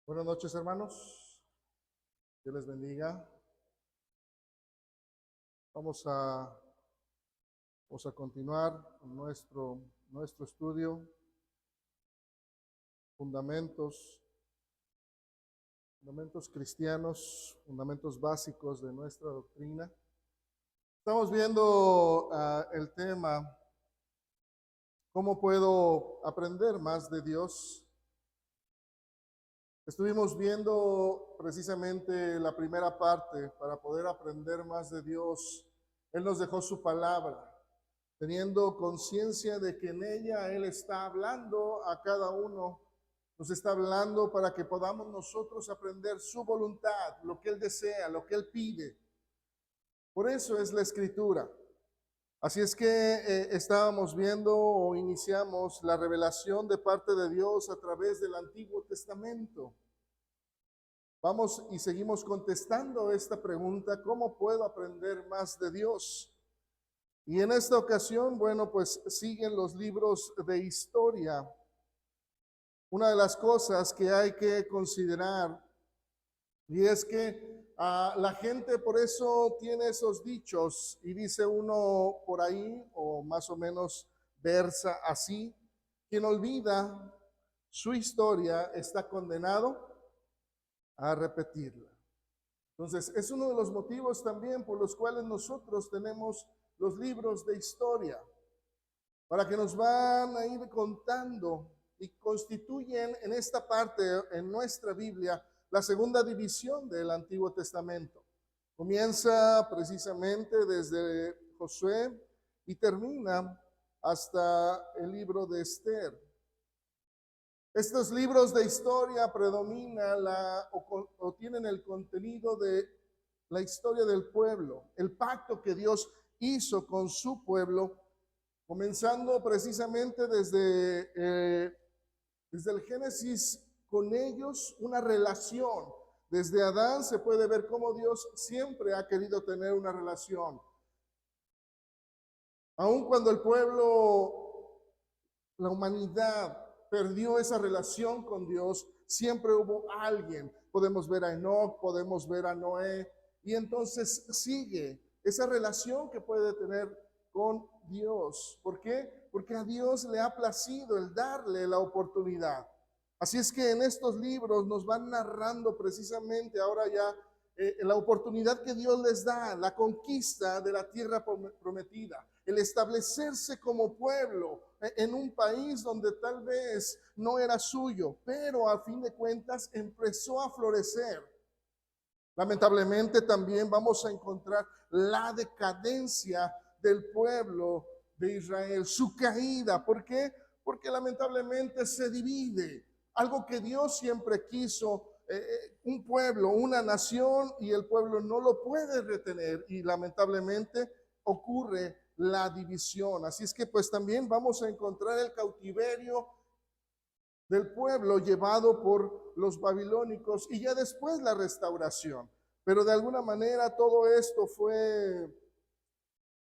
Buenas noches, hermanos. Dios les bendiga. Vamos a, vamos a continuar con nuestro estudio, fundamentos cristianos, fundamentos básicos de nuestra doctrina. Estamos viendo el tema, ¿cómo puedo aprender más de Dios? Estuvimos viendo precisamente la primera parte. Para poder aprender más de Dios, Él nos dejó su palabra, teniendo conciencia de que en ella Él está hablando a cada uno, nos está hablando para que podamos nosotros aprender su voluntad, lo que Él desea, lo que Él pide. Por eso es la Escritura. Así es que estábamos viendo o iniciamos la revelación de parte de Dios a través del Antiguo Testamento. Vamos y seguimos contestando esta pregunta: ¿cómo puedo aprender más de Dios? Y en esta ocasión, bueno, pues siguen los libros de historia. Una de las cosas que hay que considerar, y es que la gente por eso tiene esos dichos, y dice uno por ahí, o más o menos versa así: quien olvida su historia está condenado a repetirla. Entonces, es uno de los motivos también por los cuales nosotros tenemos los libros de historia, para que nos van a ir contando y constituyen en esta parte, en nuestra Biblia, la segunda división del Antiguo Testamento. Comienza precisamente desde Josué y termina hasta el libro de Esther. Estos libros de historia predominan o tienen el contenido de la historia del pueblo, el pacto que Dios hizo con su pueblo, comenzando precisamente desde el Génesis con ellos, una relación. Desde Adán se puede ver cómo Dios siempre ha querido tener una relación. Aun cuando el pueblo, la humanidad, perdió esa relación con Dios, siempre hubo alguien. Podemos ver a Enoc, podemos ver a Noé, y entonces sigue esa relación que puede tener con Dios. ¿Por qué? Porque a Dios le ha placido el darle la oportunidad. Así es que en estos libros nos van narrando precisamente ahora ya la oportunidad que Dios les da, la conquista de la tierra prometida, el establecerse como pueblo en un país donde tal vez no era suyo, pero a fin de cuentas empezó a florecer. Lamentablemente también vamos a encontrar la decadencia del pueblo de Israel, su caída. ¿Por qué? Porque lamentablemente se divide. Algo que Dios siempre quiso, un pueblo, una nación, y el pueblo no lo puede retener, y lamentablemente ocurre la división. Así es que pues también vamos a encontrar el cautiverio del pueblo llevado por los babilónicos y ya después la restauración. Pero de alguna manera todo esto fue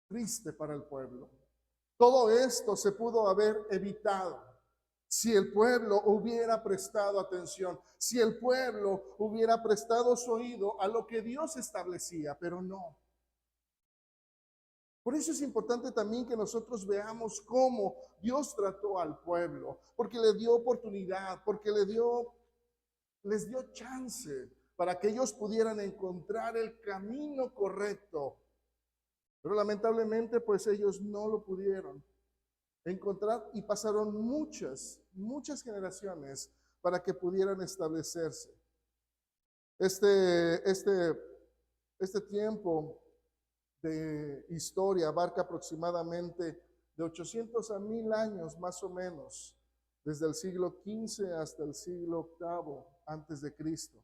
triste para el pueblo. Todo esto se pudo haber evitado si el pueblo hubiera prestado atención, si el pueblo hubiera prestado su oído a lo que Dios establecía, pero no. Por eso es importante también que nosotros veamos cómo Dios trató al pueblo, porque le dio oportunidad, porque les dio chance para que ellos pudieran encontrar el camino correcto. Pero lamentablemente pues ellos no lo pudieron encontrar y pasaron muchas generaciones para que pudieran establecerse. Este tiempo de historia abarca aproximadamente de 800 a 1000 años más o menos, desde el siglo XV hasta el siglo VIII antes de Cristo,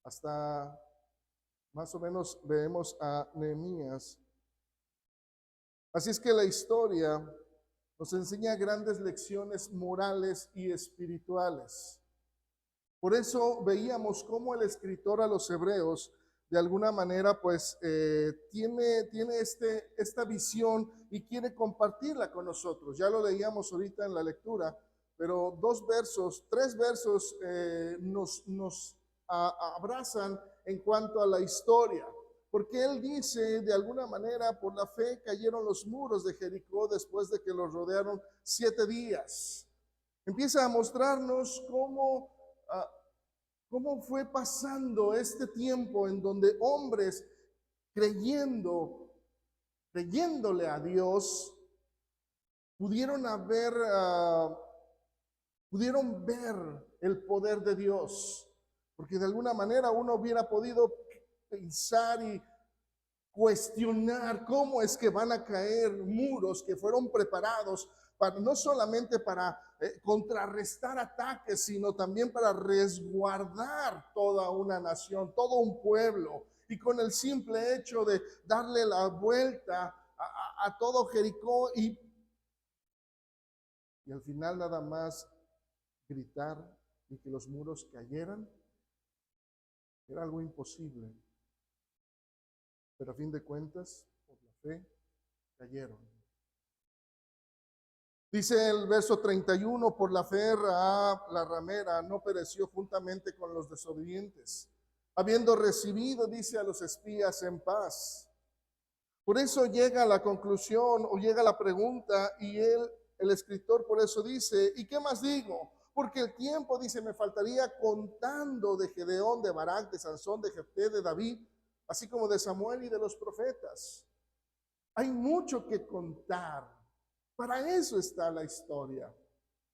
hasta más o menos vemos a Nehemías. Así es que la historia nos enseña grandes lecciones morales y espirituales. Por eso veíamos cómo el escritor a los hebreos de alguna manera pues tiene esta visión y quiere compartirla con nosotros. Ya lo leíamos ahorita en la lectura, pero tres versos nos abrazan en cuanto a la historia. Porque él dice, de alguna manera, por la fe cayeron los muros de Jericó después de que los rodearon 7 días. Empieza a mostrarnos cómo fue pasando este tiempo en donde hombres creyéndole a Dios, pudieron ver el poder de Dios. Porque de alguna manera uno hubiera podido pensar y cuestionar cómo es que van a caer muros que fueron preparados no solamente para contrarrestar ataques, sino también para resguardar toda una nación, todo un pueblo. Y con el simple hecho de darle la vuelta a todo Jericó y al final nada más gritar y que los muros cayeran, era algo imposible. Pero a fin de cuentas, por la fe, cayeron. Dice el verso 31, por la fe Rahab, la ramera, no pereció juntamente con los desobedientes, habiendo recibido, dice, a los espías en paz. Por eso llega a la conclusión o llega la pregunta y el escritor por eso dice, ¿y qué más digo? Porque el tiempo, dice, me faltaría contando de Gedeón, de Barak, de Sansón, de Jefté, de David, así como de Samuel y de los profetas. Hay mucho que contar. Para eso está la historia.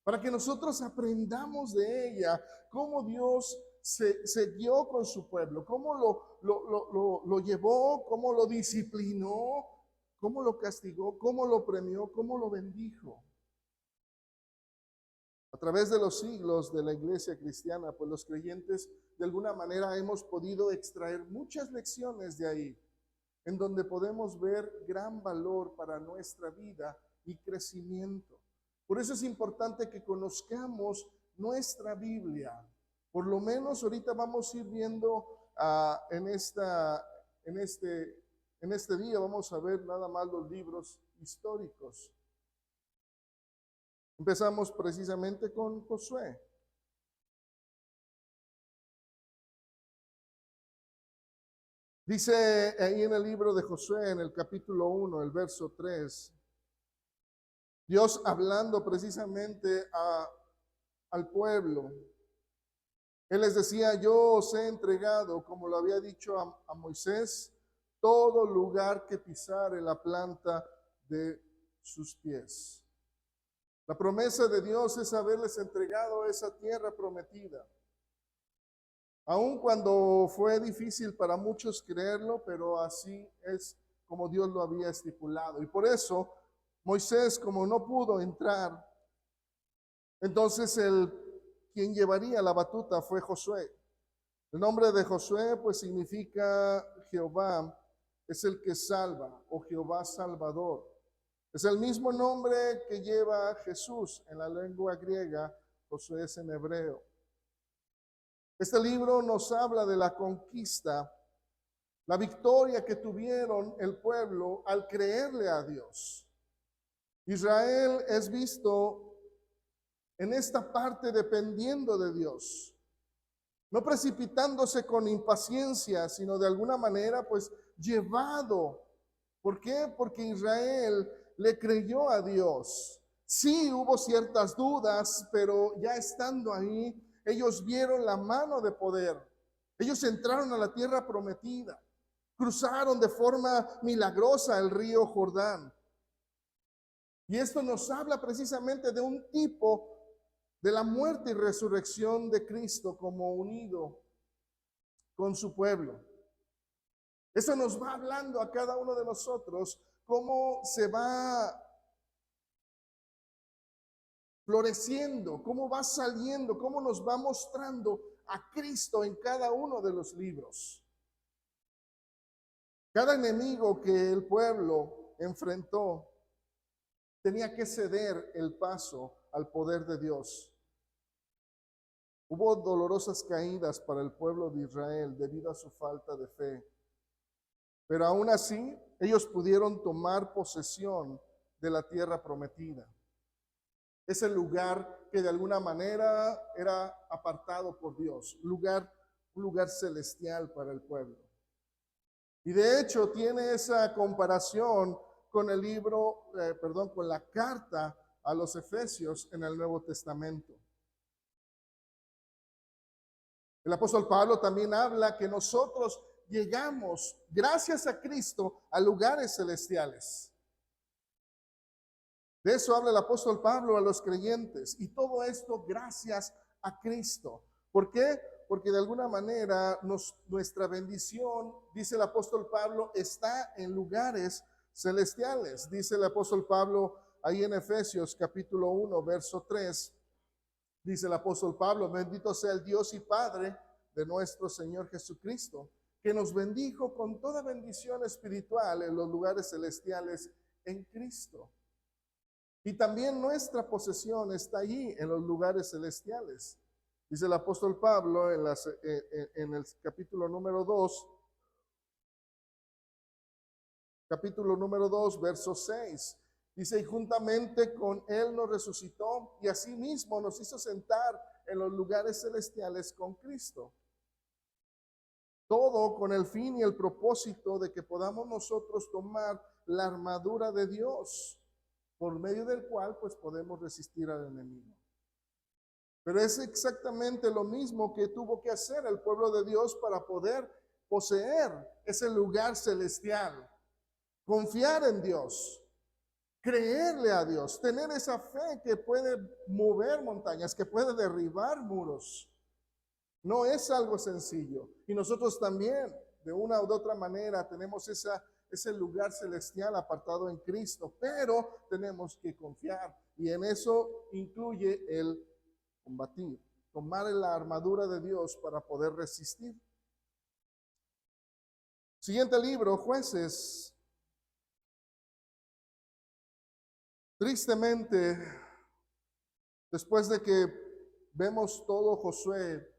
Para que nosotros aprendamos de ella cómo Dios se guió con su pueblo, cómo lo llevó, cómo lo disciplinó, cómo lo castigó, cómo lo premió, cómo lo bendijo. A través de los siglos de la iglesia cristiana, pues los creyentes de alguna manera hemos podido extraer muchas lecciones de ahí, en donde podemos ver gran valor para nuestra vida y crecimiento. Por eso es importante que conozcamos nuestra Biblia. Por lo menos ahorita vamos a ir viendo en este día, vamos a ver nada más los libros históricos. Empezamos precisamente con Josué. Dice ahí en el libro de Josué, en el capítulo 1, el verso 3, Dios hablando precisamente al pueblo. Él les decía, yo os he entregado, como lo había dicho a Moisés, todo lugar que pisare la planta de sus pies. La promesa de Dios es haberles entregado esa tierra prometida. Aun cuando fue difícil para muchos creerlo, pero así es como Dios lo había estipulado. Y por eso Moisés, como no pudo entrar, entonces quien llevaría la batuta fue Josué. El nombre de Josué pues significa Jehová es el que salva o Jehová Salvador. Es el mismo nombre que lleva Jesús en la lengua griega, Josué es en hebreo. Este libro nos habla de la conquista, la victoria que tuvieron el pueblo al creerle a Dios. Israel es visto en esta parte dependiendo de Dios, no precipitándose con impaciencia, sino de alguna manera pues llevado. ¿Por qué? Porque Israel le creyó a Dios. Sí hubo ciertas dudas, pero ya estando ahí, ellos vieron la mano de poder. Ellos entraron a la tierra prometida, cruzaron de forma milagrosa el río Jordán. Y esto nos habla precisamente de un tipo de la muerte y resurrección de Cristo como unido con su pueblo. Eso nos va hablando a cada uno de nosotros cómo se va floreciendo, cómo va saliendo, cómo nos va mostrando a Cristo en cada uno de los libros. Cada enemigo que el pueblo enfrentó tenía que ceder el paso al poder de Dios. Hubo dolorosas caídas para el pueblo de Israel debido a su falta de fe. Pero aún así, ellos pudieron tomar posesión de la tierra prometida. ese lugar que de alguna manera era apartado por Dios, un lugar celestial para el pueblo. Y de hecho tiene esa comparación con el libro, con la carta a los Efesios en el Nuevo Testamento. El apóstol Pablo también habla que nosotros llegamos, gracias a Cristo, a lugares celestiales. De eso habla el apóstol Pablo a los creyentes. Y todo esto gracias a Cristo. ¿Por qué? Porque de alguna manera nuestra bendición, dice el apóstol Pablo, está en lugares celestiales. Dice el apóstol Pablo ahí en Efesios capítulo 1, verso 3. Dice el apóstol Pablo: bendito sea el Dios y Padre de nuestro Señor Jesucristo, que nos bendijo con toda bendición espiritual en los lugares celestiales en Cristo. Y también nuestra posesión está allí en los lugares celestiales. Dice el apóstol Pablo en el capítulo número 2, verso 6. Dice: y juntamente con él nos resucitó y asimismo nos hizo sentar en los lugares celestiales con Cristo. Todo con el fin y el propósito de que podamos nosotros tomar la armadura de Dios, por medio del cual pues podemos resistir al enemigo. Pero es exactamente lo mismo que tuvo que hacer el pueblo de Dios para poder poseer ese lugar celestial. Confiar en Dios, creerle a Dios, tener esa fe que puede mover montañas, que puede derribar muros. No es algo sencillo. Y nosotros también, de una u otra manera, tenemos ese lugar celestial apartado en Cristo, pero tenemos que confiar. Y en eso incluye el combatir, tomar la armadura de Dios para poder resistir. Siguiente libro, Jueces. Tristemente, después de que vemos todo Josué,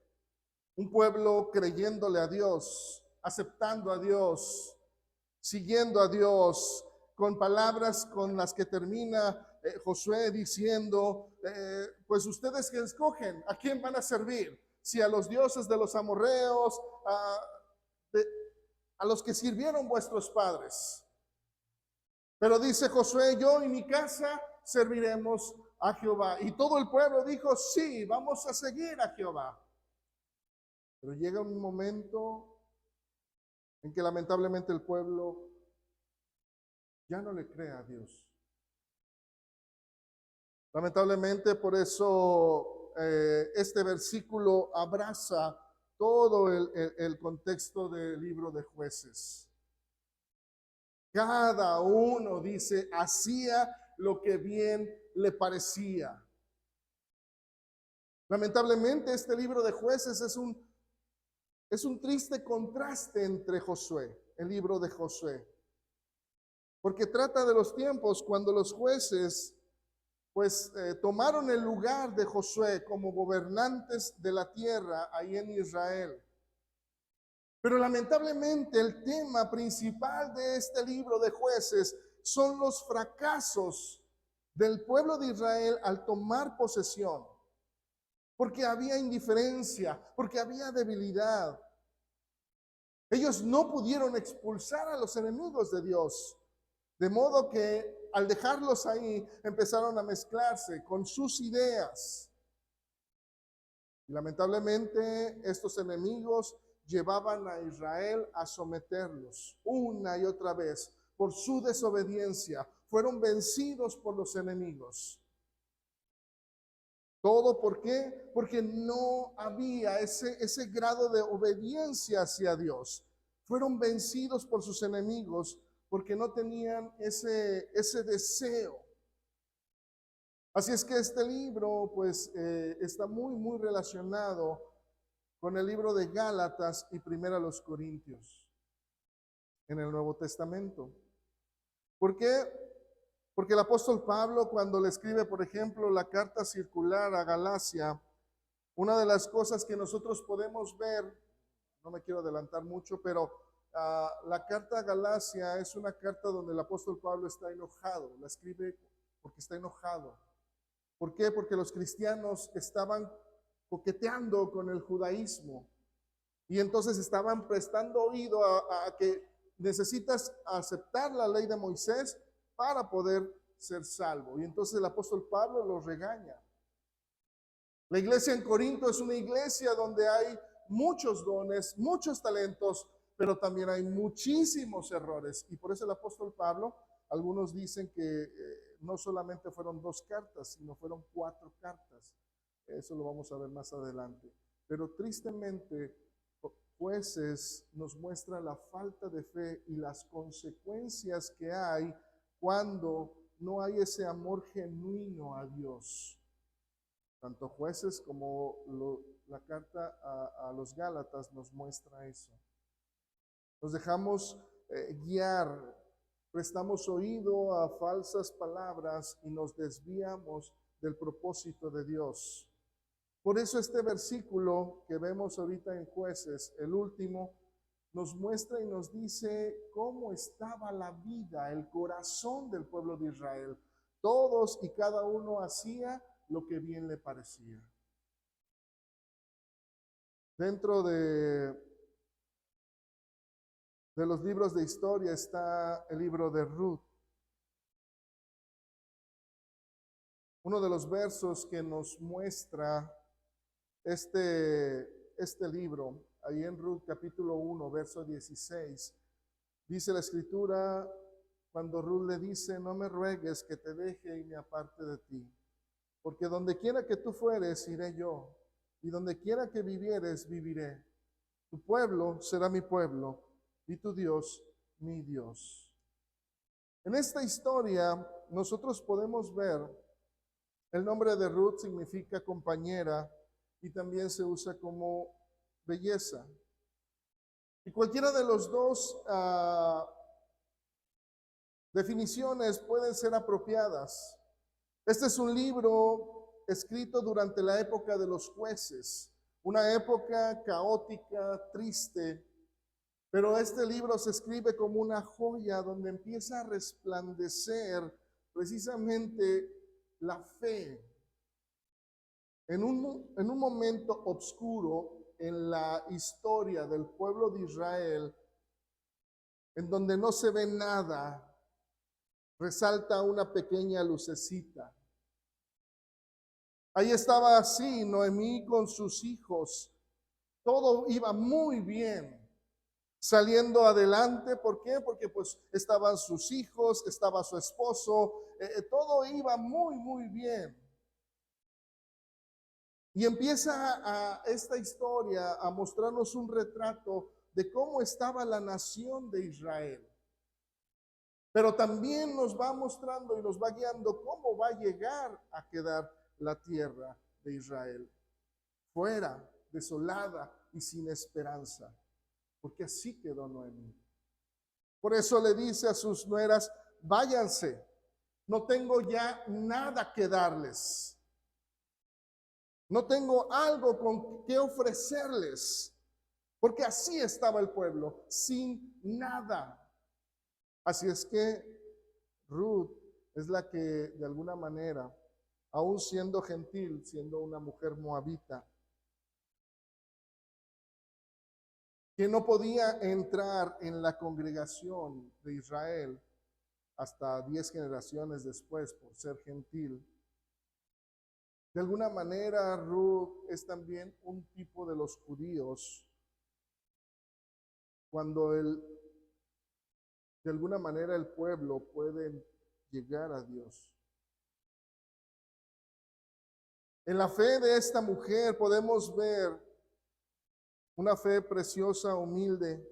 un pueblo creyéndole a Dios, aceptando a Dios, siguiendo a Dios, con palabras con las que termina Josué diciendo, pues ustedes que escogen, ¿a quién van a servir? Si a los dioses de los amorreos, a los que sirvieron vuestros padres. Pero dice Josué: yo y mi casa serviremos a Jehová. Y todo el pueblo dijo: sí, vamos a seguir a Jehová. Pero llega un momento en que lamentablemente el pueblo ya no le cree a Dios. Lamentablemente, por eso este versículo abraza todo el contexto del libro de Jueces. Cada uno, dice, hacía lo que bien le parecía. Lamentablemente, este libro de Jueces es un triste contraste entre Josué, el libro de Josué, porque trata de los tiempos cuando los jueces pues tomaron el lugar de Josué como gobernantes de la tierra ahí en Israel. Pero lamentablemente el tema principal de este libro de Jueces son los fracasos del pueblo de Israel al tomar posesión. Porque había indiferencia, porque había debilidad. Ellos no pudieron expulsar a los enemigos de Dios. De modo que al dejarlos ahí, empezaron a mezclarse con sus ideas. Y lamentablemente, estos enemigos llevaban a Israel a someterlos una y otra vez por su desobediencia. Fueron vencidos por los enemigos. ¿Todo por qué? Porque no había ese grado de obediencia hacia Dios. Fueron vencidos por sus enemigos porque no tenían ese deseo. Así es que este libro pues está muy relacionado con el libro de Gálatas y Primera los Corintios en el Nuevo Testamento. ¿Por qué? Porque el apóstol Pablo, cuando le escribe, por ejemplo, la carta circular a Galacia, una de las cosas que nosotros podemos ver, no me quiero adelantar mucho, pero la carta a Galacia es una carta donde el apóstol Pablo está enojado, la escribe porque está enojado. ¿Por qué? Porque los cristianos estaban coqueteando con el judaísmo y entonces estaban prestando oído a que necesitas aceptar la ley de Moisés para poder ser salvo. Y entonces el apóstol Pablo los regaña. La iglesia en Corinto es una iglesia donde hay muchos dones, muchos talentos, pero también hay muchísimos errores. Y por eso el apóstol Pablo, algunos dicen que no solamente fueron 2 cartas, sino fueron 4 cartas. Eso lo vamos a ver más adelante. Pero tristemente, Jueces nos muestra la falta de fe y las consecuencias que hay cuando no hay ese amor genuino a Dios. Tanto Jueces como la carta a los Gálatas nos muestra eso. Nos dejamos guiar, prestamos oído a falsas palabras y nos desviamos del propósito de Dios. Por eso este versículo que vemos ahorita en Jueces, el último, nos muestra y nos dice cómo estaba la vida, el corazón del pueblo de Israel. Todos y cada uno hacía lo que bien le parecía. Dentro de los libros de historia está el libro de Ruth. Uno de los versos que nos muestra este libro, ahí en Ruth capítulo 1, verso 16, dice la escritura, cuando Ruth le dice, no me ruegues que te deje y me aparte de ti, porque donde quiera que tú fueres, iré yo, y donde quiera que vivieres, viviré. Tu pueblo será mi pueblo, y tu Dios, mi Dios. En esta historia, nosotros podemos ver, el nombre de Ruth significa compañera, y también se usa como belleza. Y cualquiera de los dos definiciones pueden ser apropiadas. Este es un libro escrito durante la época de los jueces, una época caótica, triste, pero este libro se escribe como una joya donde empieza a resplandecer precisamente la fe. En un momento oscuro en la historia del pueblo de Israel, en donde no se ve nada, resalta una pequeña lucecita. Ahí estaba así Noemí con sus hijos. Todo iba muy bien, saliendo adelante. ¿Por qué? Porque pues estaban sus hijos, estaba su esposo, todo iba muy bien. Y empieza esta historia a mostrarnos un retrato de cómo estaba la nación de Israel. Pero también nos va mostrando y nos va guiando cómo va a llegar a quedar la tierra de Israel. Fuera, desolada y sin esperanza. Porque así quedó Noemí. Por eso le dice a sus nueras, váyanse, no tengo ya nada que darles. No tengo algo con que ofrecerles, porque así estaba el pueblo, sin nada. Así es que Ruth es la que de alguna manera, aún siendo gentil, siendo una mujer moabita, que no podía entrar en la congregación de Israel hasta 10 generaciones después por ser gentil. De alguna manera, Ruth es también un tipo de los judíos cuando de alguna manera el pueblo puede llegar a Dios. En la fe de esta mujer podemos ver una fe preciosa, humilde.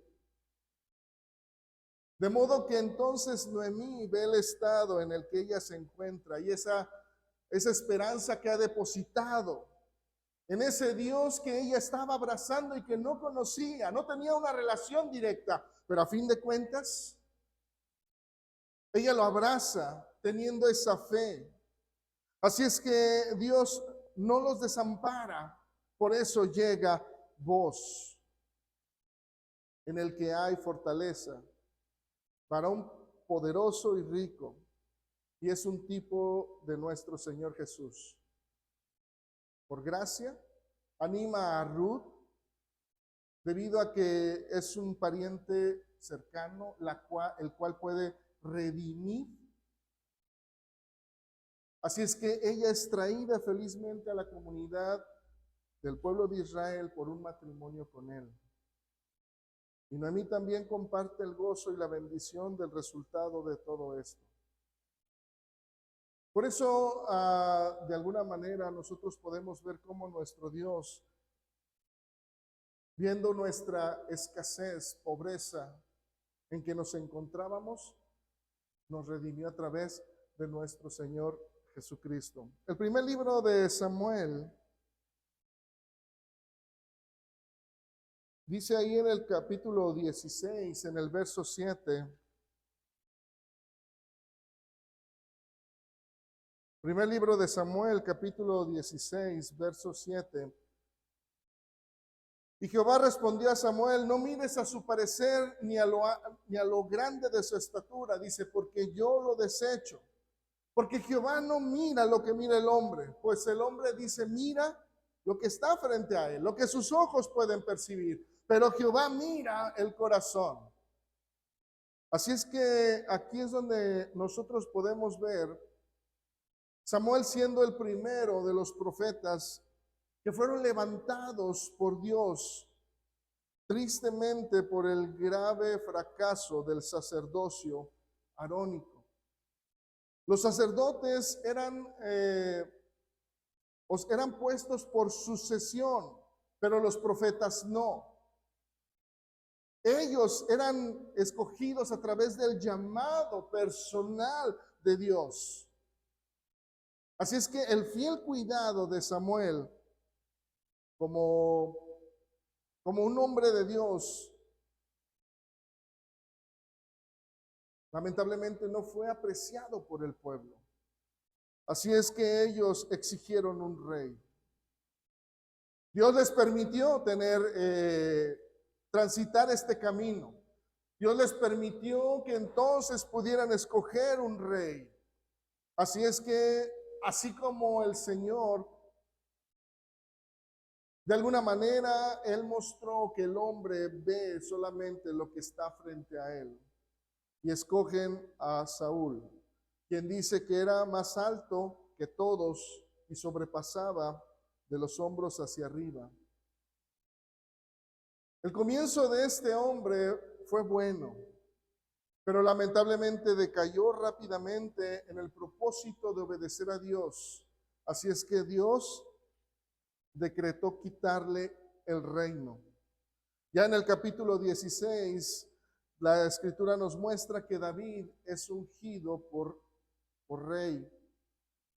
De modo que entonces Noemí ve el estado en el que ella se encuentra y esa esperanza que ha depositado en ese Dios que ella estaba abrazando y que no conocía, no tenía una relación directa, pero a fin de cuentas, ella lo abraza teniendo esa fe. Así es que Dios no los desampara, por eso llega voz en el que hay fortaleza para un poderoso y rico. y es un tipo de nuestro Señor Jesús. Por gracia, anima a Ruth debido a que es un pariente cercano, el cual puede redimir. Así es que ella es traída felizmente a la comunidad del pueblo de Israel por un matrimonio con él. Y Noemí también comparte el gozo y la bendición del resultado de todo esto. Por eso, de alguna manera, nosotros podemos ver cómo nuestro Dios, viendo nuestra escasez, pobreza en que nos encontrábamos, nos redimió a través de nuestro Señor Jesucristo. El primer libro de Samuel dice ahí en el capítulo 16, en el verso 7, primer libro de Samuel, capítulo 16, verso 7. Y Jehová respondió a Samuel: no mires a su parecer ni a lo grande de su estatura, dice, porque yo lo desecho. Porque Jehová no mira lo que mira el hombre, pues el hombre dice, mira lo que está frente a él, lo que sus ojos pueden percibir, pero Jehová mira el corazón. Así es que aquí es donde nosotros podemos ver Samuel siendo el primero de los profetas que fueron levantados por Dios, tristemente por el grave fracaso del sacerdocio arónico. Los sacerdotes eran puestos por sucesión, pero los profetas no. Ellos eran escogidos a través del llamado personal de Dios. Así es que el fiel cuidado de Samuel como un hombre de Dios, lamentablemente no fue apreciado por el pueblo. Así es que ellos exigieron un rey. Dios les permitió transitar este camino. Dios les permitió que entonces pudieran escoger un rey. Así es que, así como el Señor, de alguna manera, Él mostró que el hombre ve solamente lo que está frente a él. Y escogen a Saúl, quien dice que era más alto que todos y sobrepasaba de los hombros hacia arriba. El comienzo de este hombre fue bueno, pero lamentablemente decayó rápidamente en el propósito de obedecer a Dios. Así es que Dios decretó quitarle el reino. Ya en el capítulo 16, la escritura nos muestra que David es ungido por rey,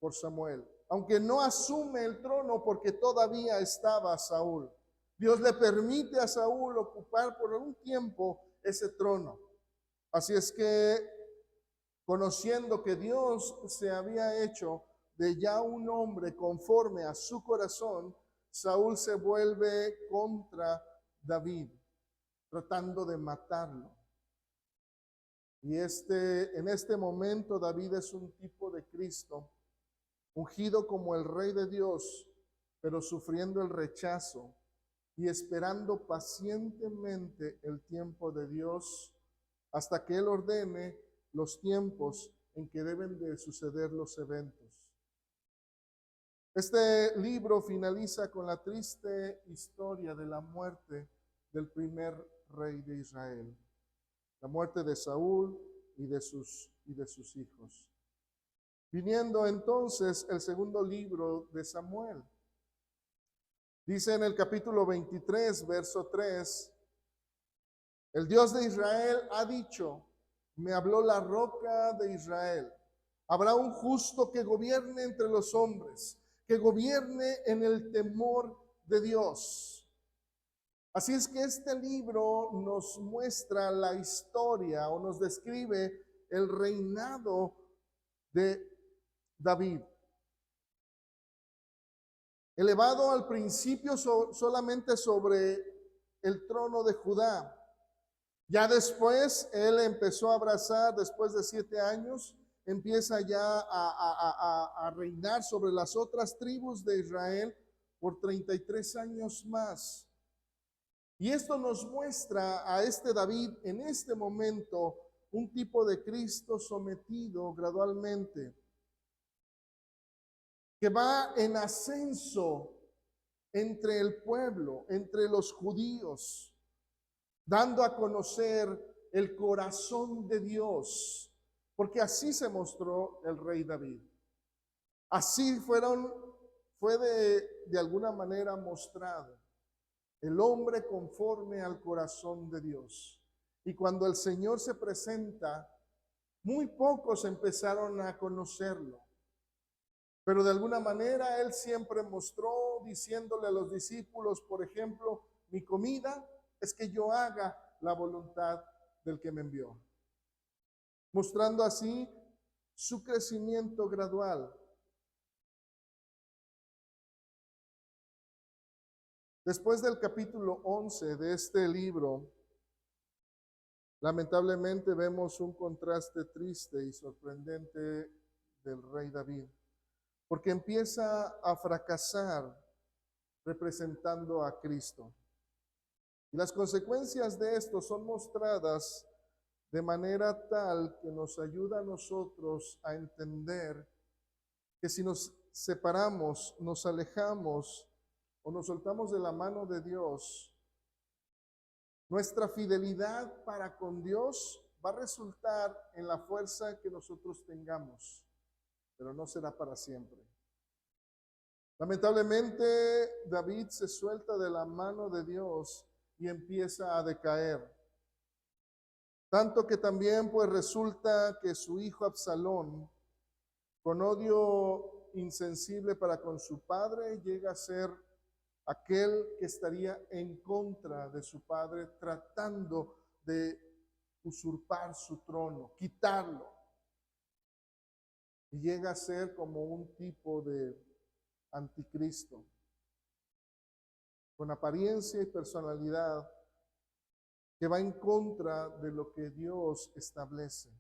por Samuel. Aunque no asume el trono porque todavía estaba Saúl. Dios le permite a Saúl ocupar por un tiempo ese trono. Así es que, conociendo que Dios se había hecho de ya un hombre conforme a su corazón, Saúl se vuelve contra David, tratando de matarlo. Y en este momento David es un tipo de Cristo, ungido como el Rey de Dios, pero sufriendo el rechazo y esperando pacientemente el tiempo de Dios hasta que Él ordene los tiempos en que deben de suceder los eventos. Este libro finaliza con la triste historia de la muerte del primer rey de Israel, la muerte de Saúl y de sus hijos. Viniendo entonces el segundo libro de Samuel. Dice en el capítulo 23, verso 3, el Dios de Israel ha dicho, me habló la roca de Israel. Habrá un justo que gobierne entre los hombres, que gobierne en el temor de Dios. Así es que este libro nos muestra la historia o nos describe el reinado de David. Elevado al principio solamente sobre el trono de Judá. Ya después él empezó a abrazar, después de 7 años, empieza ya a reinar sobre las otras tribus de Israel por 33 años más. Y esto nos muestra a este David en este momento un tipo de Cristo sometido gradualmente, que va en ascenso entre el pueblo, entre los judíos, dando a conocer el corazón de Dios, porque así se mostró el rey David. Así fue de alguna manera mostrado el hombre conforme al corazón de Dios. Y cuando el Señor se presenta, muy pocos empezaron a conocerlo. Pero de alguna manera Él siempre mostró, diciéndole a los discípulos, por ejemplo, mi comida es que yo haga la voluntad del que me envió. Mostrando así su crecimiento gradual. Después del capítulo 11 de este libro, lamentablemente vemos un contraste triste y sorprendente del rey David, porque empieza a fracasar representando a Cristo. Y las consecuencias de esto son mostradas de manera tal que nos ayuda a nosotros a entender que si nos separamos, nos alejamos o nos soltamos de la mano de Dios, nuestra fidelidad para con Dios va a resultar en la fuerza que nosotros tengamos, pero no será para siempre. Lamentablemente, David se suelta de la mano de Dios y empieza a decaer. Tanto que también pues resulta que su hijo Absalón, con odio insensible para con su padre, llega a ser aquel que estaría en contra de su padre, tratando de usurpar su trono, quitarlo. Y llega a ser como un tipo de anticristo, con apariencia y personalidad que va en contra de lo que Dios establece.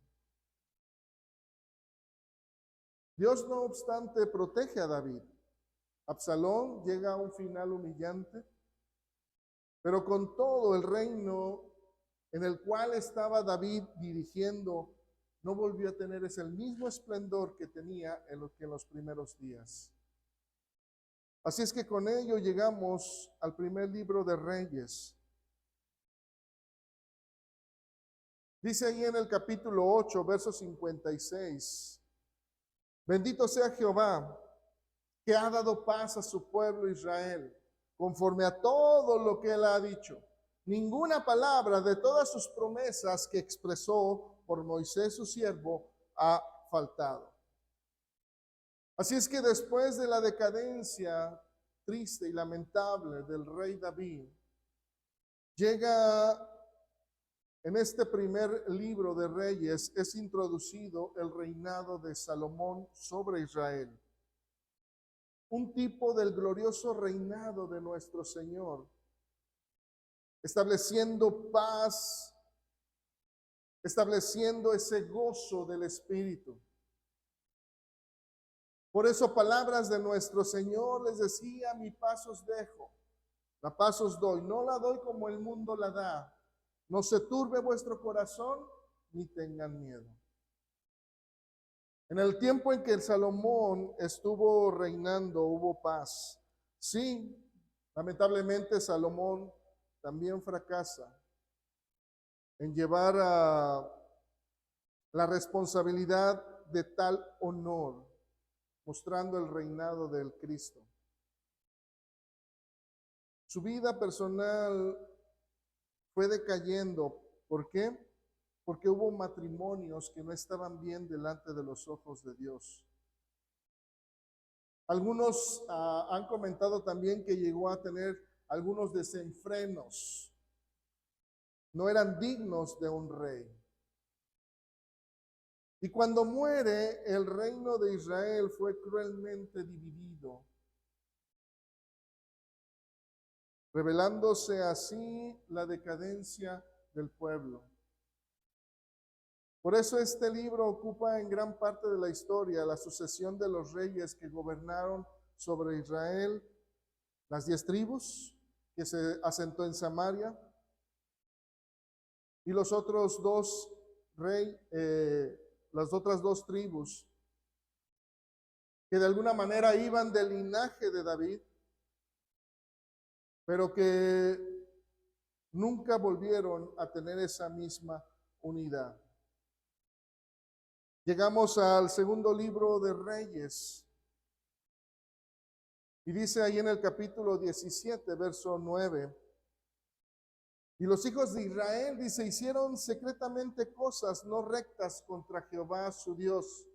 Dios, no obstante, protege a David. Absalón llega a un final humillante, pero con todo el reino en el cual estaba David dirigiendo, no volvió a tener ese mismo esplendor que tenía en los primeros días. Así es que con ello llegamos al primer libro de Reyes. Dice ahí en el capítulo 8, verso 56, bendito sea Jehová, que ha dado paz a su pueblo Israel, conforme a todo lo que él ha dicho. Ninguna palabra de todas sus promesas que expresó por Moisés su siervo ha faltado. Así es que después de la decadencia triste y lamentable del rey David, llega en este primer libro de Reyes, es introducido el reinado de Salomón sobre Israel. Un tipo del glorioso reinado de nuestro Señor, estableciendo paz, estableciendo ese gozo del Espíritu. Por eso palabras de nuestro Señor les decía, mi paz os dejo, la paz os doy, no la doy como el mundo la da. No se turbe vuestro corazón, ni tengan miedo. En el tiempo en que Salomón estuvo reinando, hubo paz. Sí, lamentablemente Salomón también fracasa en llevar a la responsabilidad de tal honor, mostrando el reinado del Cristo. Su vida personal fue decayendo. ¿Por qué? Porque hubo matrimonios que no estaban bien delante de los ojos de Dios. Algunos han comentado también que llegó a tener algunos desenfrenos. No eran dignos de un rey. Y cuando muere, el reino de Israel fue cruelmente dividido, revelándose así la decadencia del pueblo. Por eso este libro ocupa en gran parte de la historia la sucesión de los reyes que gobernaron sobre Israel, las 10 tribus que se asentó en Samaria, y los otros dos las otras 2 tribus que de alguna manera iban del linaje de David, pero que nunca volvieron a tener esa misma unidad. Llegamos al segundo libro de Reyes y dice ahí en el capítulo 17, verso 9, y los hijos de Israel, dice, hicieron secretamente cosas no rectas contra Jehová su Dios,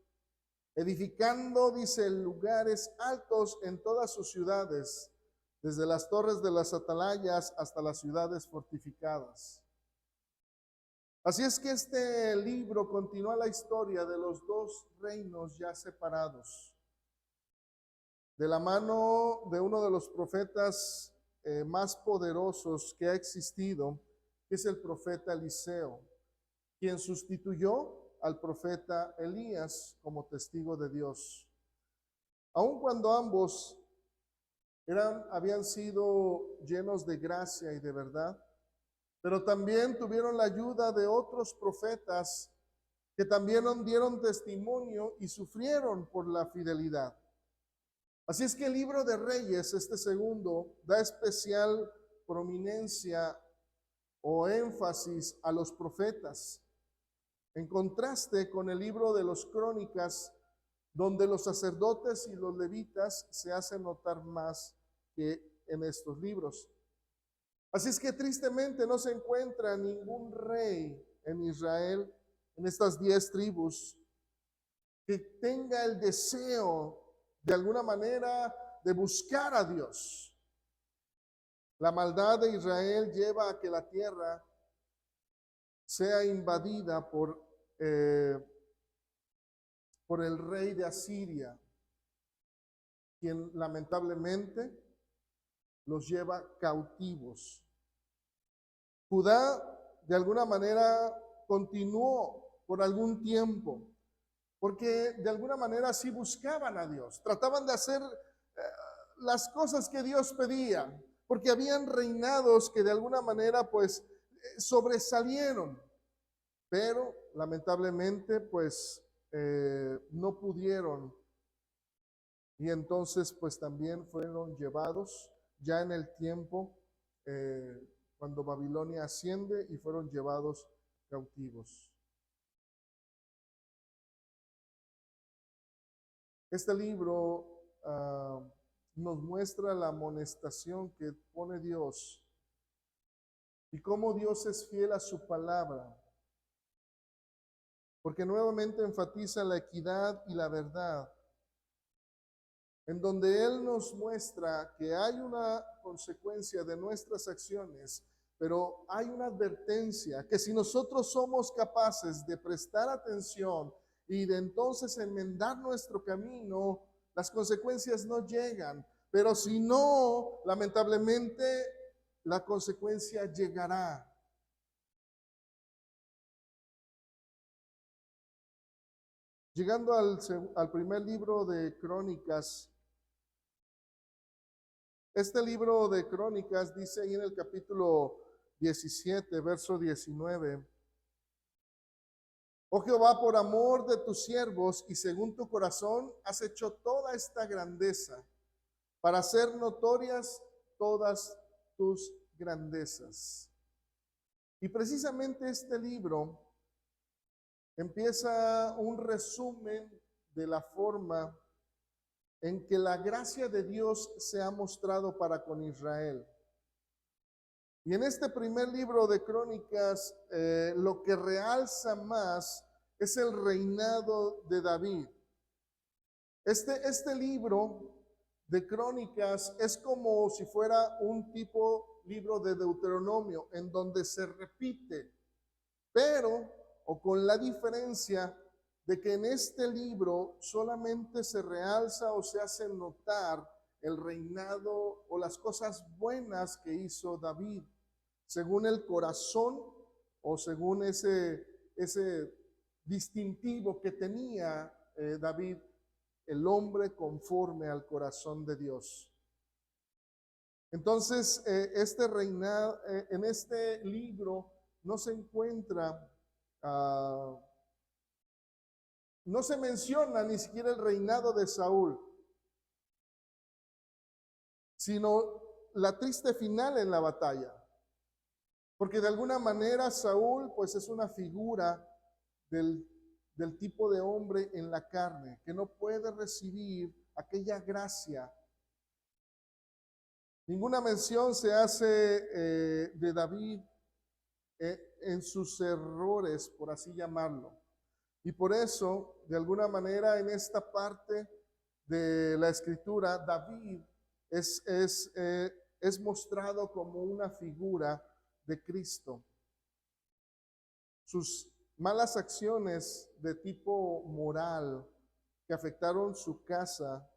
edificando, dice, lugares altos en todas sus ciudades, desde las torres de las atalayas hasta las ciudades fortificadas. Así es que este libro continúa la historia de los 2 reinos ya separados, de la mano de uno de los profetas más poderosos que ha existido, que es el profeta Eliseo, quien sustituyó al profeta Elías como testigo de Dios. Aun cuando ambos habían sido llenos de gracia y de verdad, pero también tuvieron la ayuda de otros profetas que también dieron testimonio y sufrieron por la fidelidad. Así es que el libro de Reyes, este segundo, da especial prominencia o énfasis a los profetas, en contraste con el libro de los Crónicas, donde los sacerdotes y los levitas se hacen notar más que en estos libros. Así es que tristemente no se encuentra ningún rey en Israel, en estas 10 tribus, que tenga el deseo de alguna manera de buscar a Dios. La maldad de Israel lleva a que la tierra sea invadida por el rey de Asiria, quien lamentablemente los lleva cautivos. Judá de alguna manera continuó por algún tiempo, porque de alguna manera sí buscaban a Dios, trataban de hacer las cosas que Dios pedía, porque habían reinados que de alguna manera pues sobresalieron, pero lamentablemente pues no pudieron, y entonces pues también fueron llevados ya en el tiempo cuando Babilonia asciende y fueron llevados cautivos. Este libro nos muestra la amonestación que pone Dios y cómo Dios es fiel a su palabra, porque nuevamente enfatiza la equidad y la verdad, en donde Él nos muestra que hay una consecuencia de nuestras acciones, pero hay una advertencia que si nosotros somos capaces de prestar atención y de entonces enmendar nuestro camino, las consecuencias no llegan, pero si no, lamentablemente la consecuencia llegará. Llegando al primer libro de Crónicas, este libro de Crónicas dice ahí en el capítulo 17, verso 19, oh Jehová, por amor de tus siervos y según tu corazón, has hecho toda esta grandeza para hacer notorias todas tus grandezas. Y precisamente este libro empieza un resumen de la forma en que la gracia de Dios se ha mostrado para con Israel. Y en este primer libro de Crónicas, lo que realza más es el reinado de David. Este libro de Crónicas es como si fuera un tipo libro de Deuteronomio, en donde se repite, pero, o con la diferencia de que en este libro solamente se realza o se hace notar el reinado o las cosas buenas que hizo David, según el corazón o según ese distintivo que tenía David, el hombre conforme al corazón de Dios. Entonces, este reinado, en este libro no se encuentra, no se menciona ni siquiera el reinado de Saúl, sino la triste final en la batalla. Porque de alguna manera Saúl pues es una figura del tipo de hombre en la carne, que no puede recibir aquella gracia. Ninguna mención se hace de David en sus errores, por así llamarlo. Y por eso, de alguna manera, en esta parte de la escritura, David es mostrado como una figura de Cristo. Sus malas acciones de tipo moral que afectaron su casa,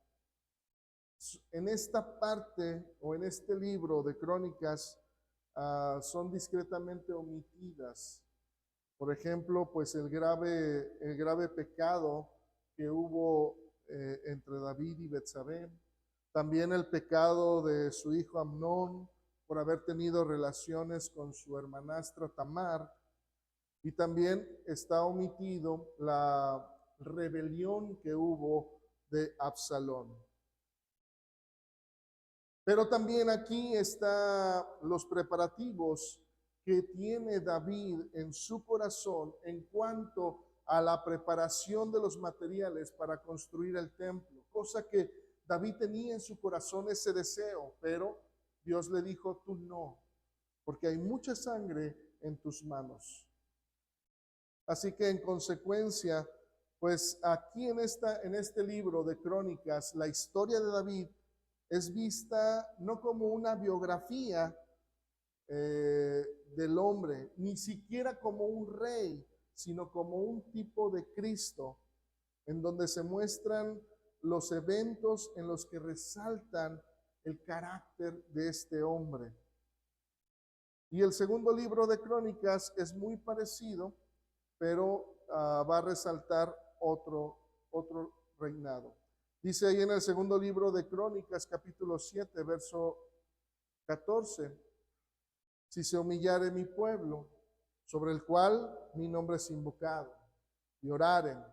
en esta parte o en este libro de Crónicas son discretamente omitidas. Por ejemplo, pues el grave pecado que hubo entre David y Betsabé, también el pecado de su hijo Amnón por haber tenido relaciones con su hermanastra Tamar, y también está omitido la rebelión que hubo de Absalón. Pero también aquí están los preparativos que tiene David en su corazón en cuanto a la preparación de los materiales para construir el templo, cosa que David tenía en su corazón ese deseo, pero Dios le dijo, tú no, porque hay mucha sangre en tus manos. Así que en consecuencia, pues aquí en este libro de Crónicas, la historia de David es vista no como una biografía del hombre, ni siquiera como un rey, sino como un tipo de Cristo, en donde se muestran los eventos en los que resaltan el carácter de este hombre. Y el segundo libro de Crónicas es muy parecido, pero va a resaltar otro reinado. Dice ahí en el segundo libro de Crónicas, capítulo 7, verso 14, si se humillare mi pueblo, sobre el cual mi nombre es invocado, y oraren,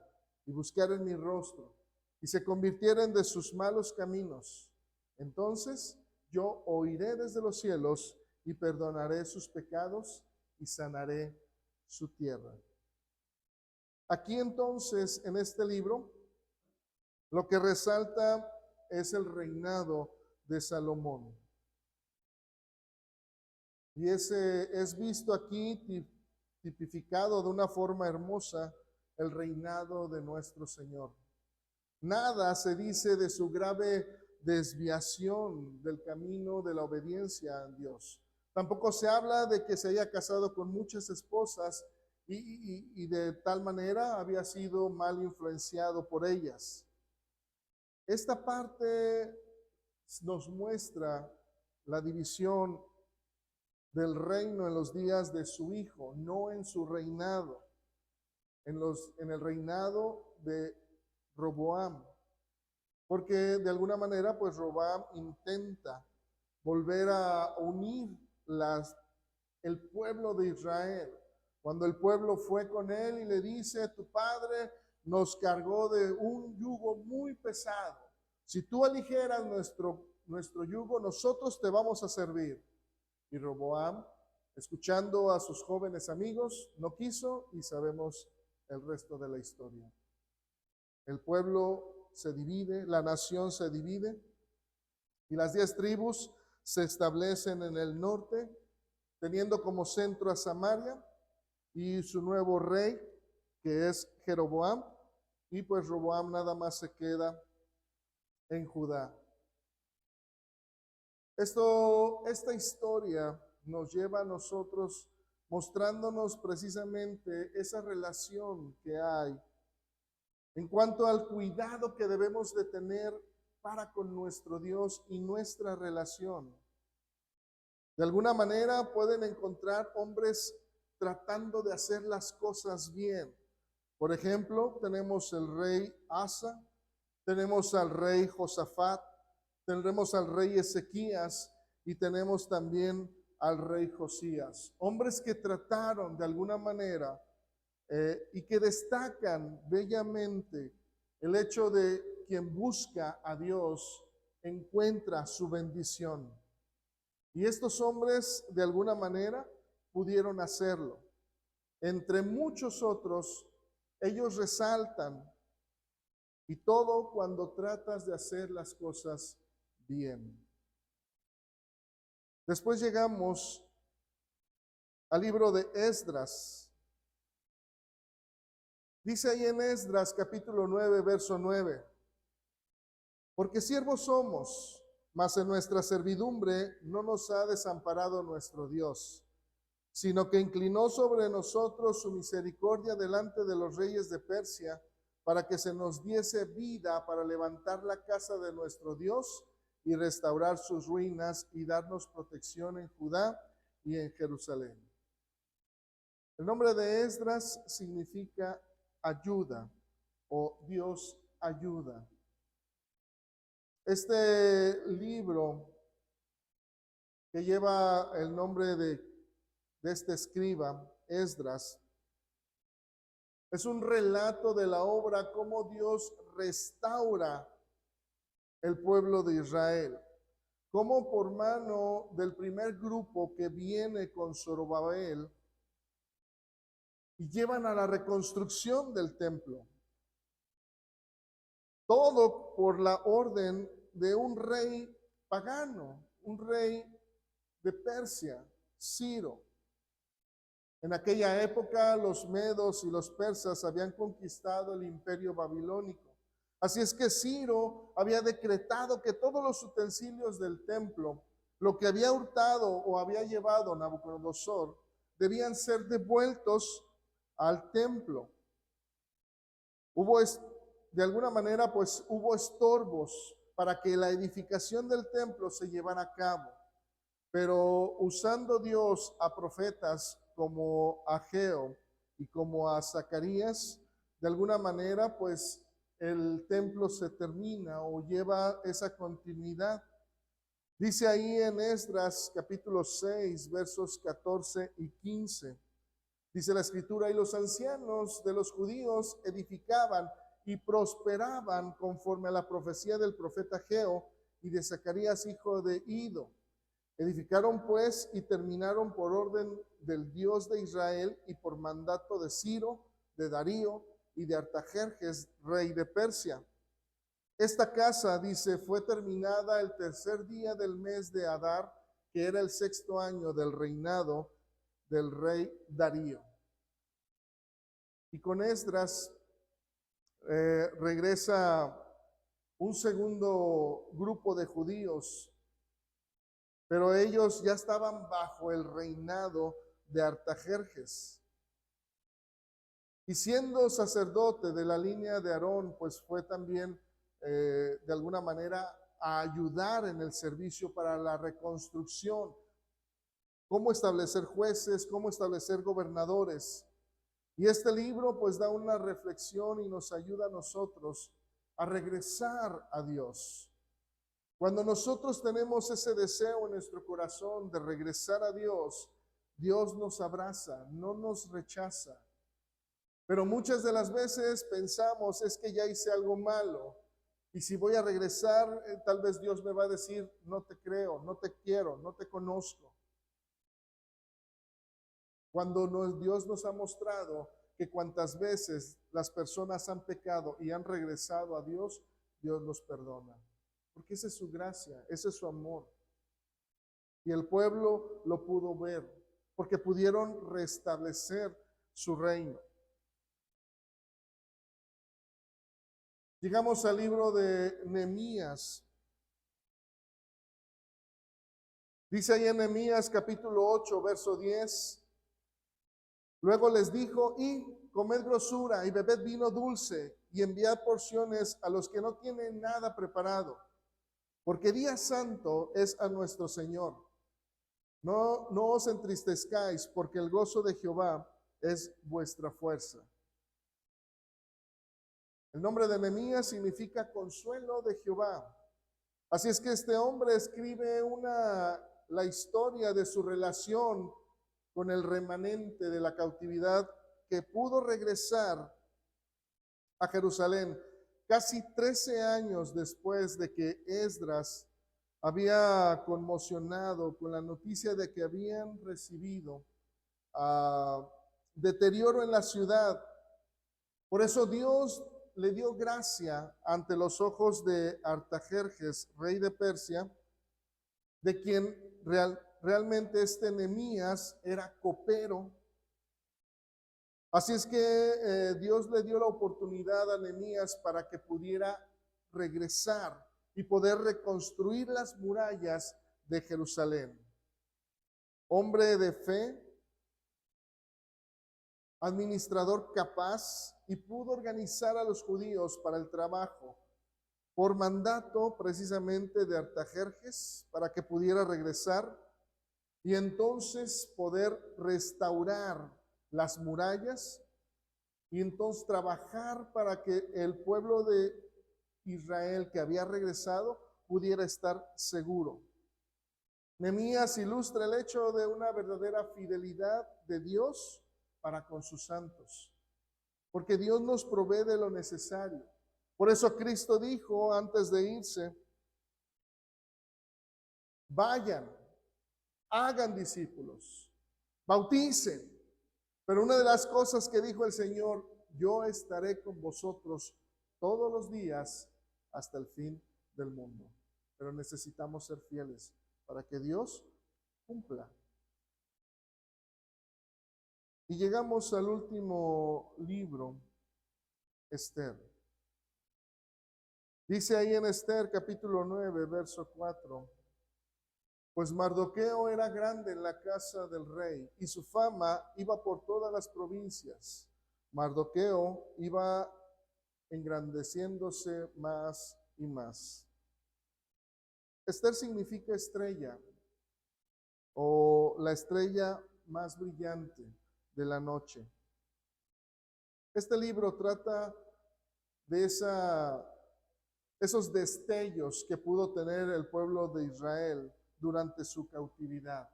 y buscaren mi rostro, y se convirtieren de sus malos caminos, entonces yo oiré desde los cielos, y perdonaré sus pecados, y sanaré su tierra. Aquí entonces, en este libro, lo que resalta es el reinado de Salomón. Y es visto aquí tipificado de una forma hermosa el reinado de nuestro Señor. Nada se dice de su grave desviación del camino de la obediencia a Dios. Tampoco se habla de que se haya casado con muchas esposas y de tal manera había sido mal influenciado por ellas. Esta parte nos muestra la división del reino en los días de su hijo, no en su reinado, en el reinado de Roboam. Porque de alguna manera, pues Roboam intenta volver a unir el pueblo de Israel. Cuando el pueblo fue con él y le dice, tu padre nos cargó de un yugo muy pesado. Si tú aligeras nuestro yugo, nosotros te vamos a servir. Y Roboam, escuchando a sus jóvenes amigos, no quiso, y sabemos el resto de la historia. El pueblo se divide, la nación se divide, y las 10 tribus se establecen en el norte, teniendo como centro a Samaria y su nuevo rey, que es Jeroboam, y pues Roboam nada más se queda en Judá. Esta historia nos lleva a nosotros mostrándonos precisamente esa relación que hay en cuanto al cuidado que debemos de tener para con nuestro Dios y nuestra relación. De alguna manera pueden encontrar hombres tratando de hacer las cosas bien. Por ejemplo, tenemos el rey Asa, tenemos al rey Josafat, tendremos al rey Ezequías y tenemos también al rey Josías. Hombres que trataron de alguna manera y que destacan bellamente el hecho de quien busca a Dios encuentra su bendición. Y estos hombres de alguna manera pudieron hacerlo. Entre muchos otros, ellos resaltan, y todo cuando tratas de hacer las cosas bien. Después llegamos al libro de Esdras. Dice ahí en Esdras capítulo 9, verso 9, porque siervos somos, mas en nuestra servidumbre no nos ha desamparado nuestro Dios, sino que inclinó sobre nosotros su misericordia delante de los reyes de Persia, para que se nos diese vida para levantar la casa de nuestro Dios y restaurar sus ruinas y darnos protección en Judá y en Jerusalén. El nombre de Esdras significa ayuda o Dios ayuda. Este libro que lleva el nombre de este escriba, Esdras, es un relato de la obra cómo Dios restaura el pueblo de Israel, cómo por mano del primer grupo que viene con Zorobabel y llevan a la reconstrucción del templo. Todo por la orden de un rey pagano, un rey de Persia, Ciro. En aquella época los medos y los persas habían conquistado el imperio babilónico. Así es que Ciro había decretado que todos los utensilios del templo, lo que había hurtado o había llevado Nabucodonosor, debían ser devueltos al templo. De alguna manera, pues hubo estorbos para que la edificación del templo se llevara a cabo. Pero usando Dios a profetas como a Ageo y como a Zacarías, de alguna manera, pues el templo se termina o lleva esa continuidad. Dice ahí en Esdras capítulo 6, versos 14 y 15. Dice la escritura, y los ancianos de los judíos edificaban y prosperaban conforme a la profecía del profeta Ageo y de Zacarías, hijo de Ido. Edificaron pues y terminaron por orden del Dios de Israel y por mandato de Ciro, de Darío y de Artajerjes, rey de Persia. Esta casa, dice, fue terminada el tercer día del mes de Adar, que era el 6º año del reinado del rey Darío. Y con Esdras regresa un segundo grupo de judíos, pero ellos ya estaban bajo el reinado de Artajerjes. Y siendo sacerdote de la línea de Aarón, pues fue también de alguna manera a ayudar en el servicio para la reconstrucción. Cómo establecer jueces, cómo establecer gobernadores. Y este libro pues da una reflexión y nos ayuda a nosotros a regresar a Dios. Cuando nosotros tenemos ese deseo en nuestro corazón de regresar a Dios, Dios nos abraza, no nos rechaza. Pero muchas de las veces pensamos, es que ya hice algo malo, y si voy a regresar, tal vez Dios me va a decir, no te creo, no te quiero, no te conozco. Cuando Dios nos ha mostrado que cuantas veces las personas han pecado y han regresado a Dios, Dios los perdona. Porque esa es su gracia, ese es su amor. Y el pueblo lo pudo ver, porque pudieron restablecer su reino. Llegamos al libro de Nehemías. Dice ahí en Nehemías capítulo 8, verso 10. Luego les dijo, y comed grosura y bebed vino dulce y enviad porciones a los que no tienen nada preparado, porque día santo es a nuestro Señor. No os entristezcáis, porque el gozo de Jehová es vuestra fuerza. El nombre de Nehemías significa consuelo de Jehová. Así es que este hombre escribe la historia de su relación con el remanente de la cautividad que pudo regresar a Jerusalén casi 13 años después de que Esdras había conmocionado con la noticia de que habían recibido deterioro en la ciudad. Por eso Dios le dio gracia ante los ojos de Artajerjes, rey de Persia, de quien realmente este Nehemías era copero. Así es que Dios le dio la oportunidad a Nehemías para que pudiera regresar y poder reconstruir las murallas de Jerusalén. Hombre de fe, administrador capaz, y pudo organizar a los judíos para el trabajo por mandato precisamente de Artajerjes para que pudiera regresar y entonces poder restaurar las murallas y entonces trabajar para que el pueblo de Israel que había regresado pudiera estar seguro. Nehemías ilustra el hecho de una verdadera fidelidad de Dios para con sus santos, porque Dios nos provee de lo necesario. Por eso Cristo dijo antes de irse, vayan, hagan discípulos, bauticen. Pero una de las cosas que dijo el Señor, yo estaré con vosotros todos los días hasta el fin del mundo. Pero necesitamos ser fieles para que Dios cumpla. Y llegamos al último libro, Esther. Dice ahí en Esther capítulo 9, verso 4, pues Mardoqueo era grande en la casa del rey y su fama iba por todas las provincias. Mardoqueo iba engrandeciéndose más y más. Esther significa estrella o la estrella más brillante de la noche. Este libro trata de esos destellos que pudo tener el pueblo de Israel durante su cautividad.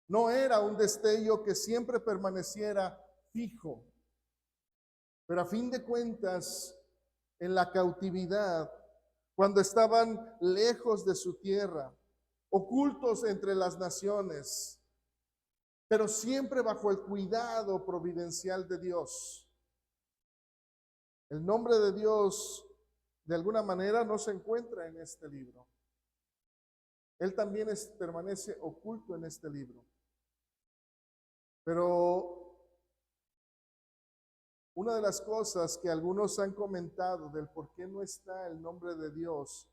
No era un destello que siempre permaneciera fijo, pero a fin de cuentas, en la cautividad, cuando estaban lejos de su tierra, ocultos entre las naciones, pero siempre bajo el cuidado providencial de Dios. El nombre de Dios, de alguna manera, no se encuentra en este libro. Él también permanece oculto en este libro. Pero una de las cosas que algunos han comentado del por qué no está el nombre de Dios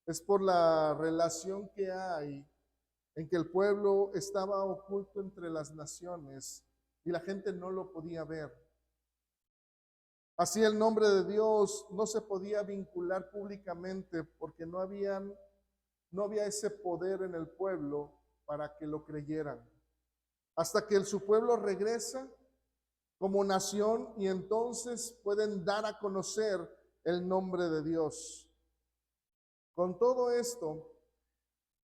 es por la relación que hay en que el pueblo estaba oculto entre las naciones y la gente no lo podía ver. Así el nombre de Dios no se podía vincular públicamente porque no había ese poder en el pueblo para que lo creyeran. Hasta que su pueblo regresa como nación y entonces pueden dar a conocer el nombre de Dios. Con todo esto,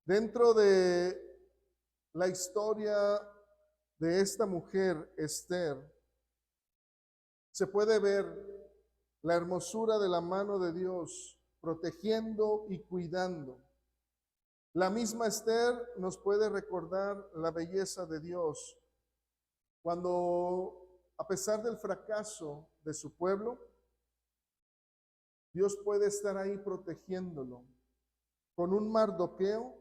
dentro de la historia de esta mujer, Esther, se puede ver la hermosura de la mano de Dios protegiendo y cuidando. La misma Esther nos puede recordar la belleza de Dios cuando, a pesar del fracaso de su pueblo, Dios puede estar ahí protegiéndolo con un Mardoqueo,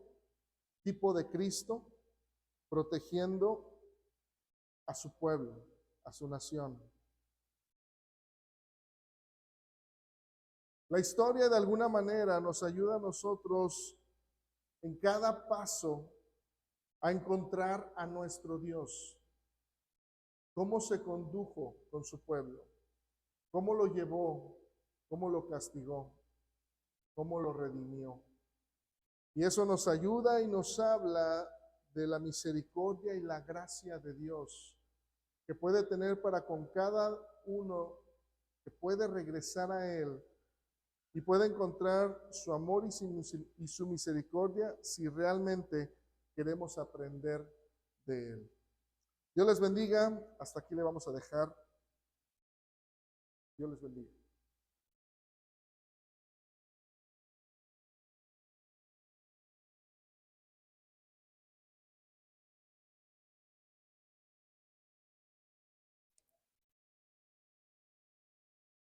tipo de Cristo, protegiendo a su pueblo, a su nación. La historia de alguna manera nos ayuda a nosotros en cada paso a encontrar a nuestro Dios. ¿Cómo se condujo con su pueblo? ¿Cómo lo llevó? ¿Cómo lo castigó? ¿Cómo lo redimió? Y eso nos ayuda y nos habla de la misericordia y la gracia de Dios que puede tener para con cada uno que puede regresar a Él y puede encontrar su amor y su misericordia si realmente queremos aprender de Él. Dios les bendiga. Hasta aquí le vamos a dejar. Dios les bendiga.